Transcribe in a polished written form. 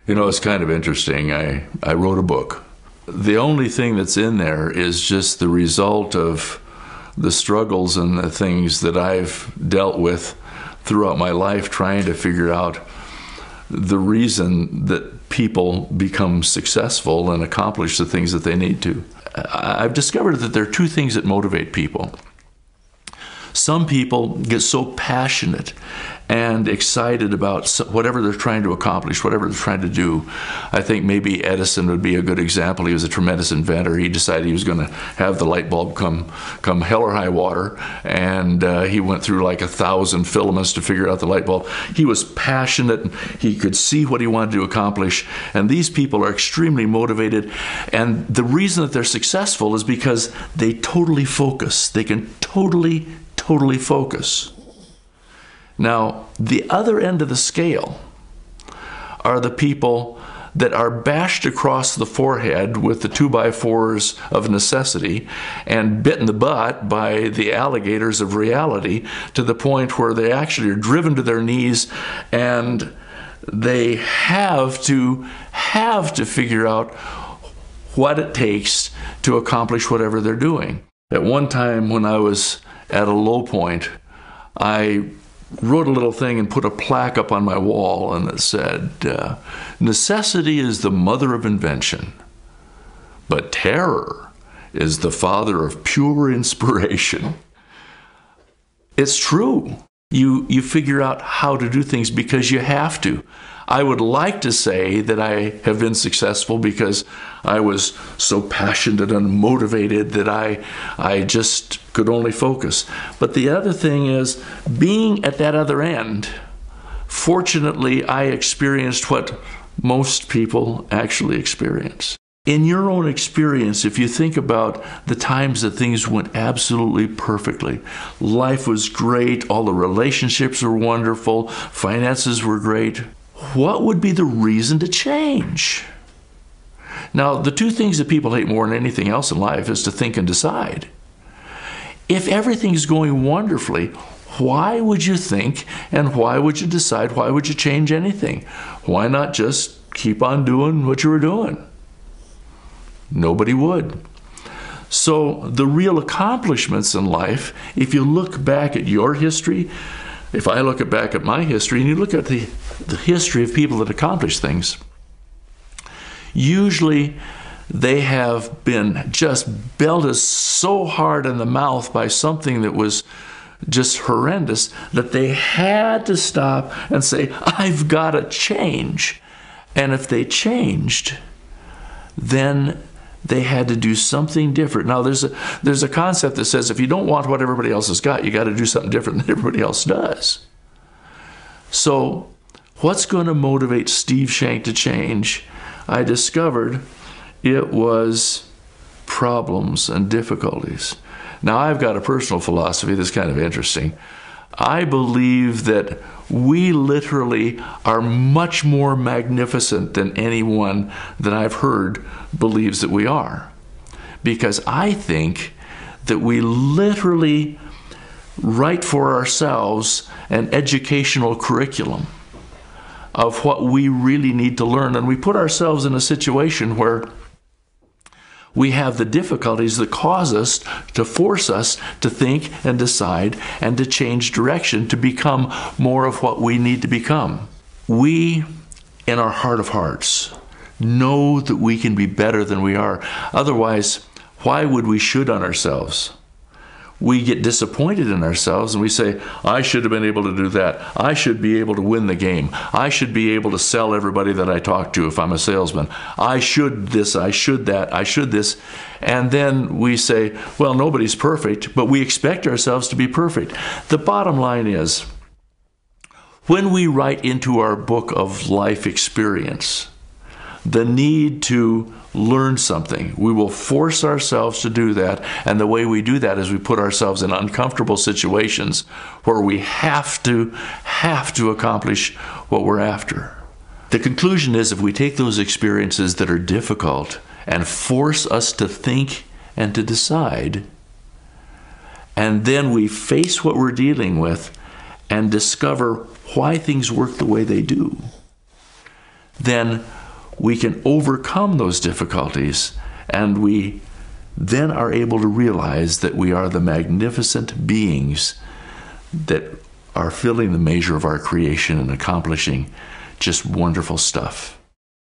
You know, it's kind of interesting. I wrote a book. The only thing that's in there is just the result of the struggles and the things that I've dealt with throughout my life trying to figure out the reason that people become successful and accomplish the things that they need to. I've discovered that there are two things that motivate people. Some people get so passionate and excited about whatever they're trying to accomplish, whatever they're trying to do. I think maybe Edison would be a good example. He was a tremendous inventor. He decided he was going to have the light bulb come hell or high water, and he went through like 1,000 filaments to figure out the light bulb. He was passionate. He could see what he wanted to accomplish, and these people are extremely motivated, and the reason that they're successful is because they totally focus. They can totally focus. Now, the other end of the scale are the people that are bashed across the forehead with the 2x4s of necessity and bit in the butt by the alligators of reality to the point where they actually are driven to their knees, and they have to figure out what it takes to accomplish whatever they're doing. At one time when I was at a low point, I wrote a little thing and put a plaque up on my wall, and it said, necessity is the mother of invention, but terror is the father of pure inspiration. It's true. You figure out how to do things because you have to. I would like to say that I have been successful because I was so passionate and motivated that I just could only focus. But the other thing is, being at that other end, fortunately, I experienced what most people actually experience. In your own experience, if you think about the times that things went absolutely perfectly, life was great, all the relationships were wonderful, finances were great, what would be the reason to change? Now, the two things that people hate more than anything else in life is to think and decide. If everything's going wonderfully, why would you think and why would you decide? Why would you change anything? Why not just keep on doing what you were doing? Nobody would. So the real accomplishments in life, if you look back at your history, if I look back at my history, and you look at the history of people that accomplish things, usually they have been just belted so hard in the mouth by something that was just horrendous that they had to stop and say, I've got to change. And if they changed, then they had to do something different. Now, there's a concept that says if you don't want what everybody else has got, you got to do something different than everybody else does. So what's going to motivate Steve Shank to change? I discovered it was problems and difficulties. Now, I've got a personal philosophy that's kind of interesting. I believe that we literally are much more magnificent than anyone that I've heard believes that we are. Because I think that we literally write for ourselves an educational curriculum of what we really need to learn. And we put ourselves in a situation where we have the difficulties that cause us, to force us to think and decide and to change direction to become more of what we need to become. We, in our heart of hearts, know that we can be better than we are. Otherwise, why would we should on ourselves? We get disappointed in ourselves and we say, I should have been able to do that. I should be able to win the game. I should be able to sell everybody that I talk to if I'm a salesman. I should this, I should that, I should this. And then we say, well, nobody's perfect, but we expect ourselves to be perfect. The bottom line is, when we write into our book of life experience the need to learn something, we will force ourselves to do that. And the way we do that is we put ourselves in uncomfortable situations where we have to accomplish what we're after. The conclusion is, if we take those experiences that are difficult and force us to think and to decide, and then we face what we're dealing with and discover why things work the way they do, then we can overcome those difficulties, and we then are able to realize that we are the magnificent beings that are filling the measure of our creation and accomplishing just wonderful stuff.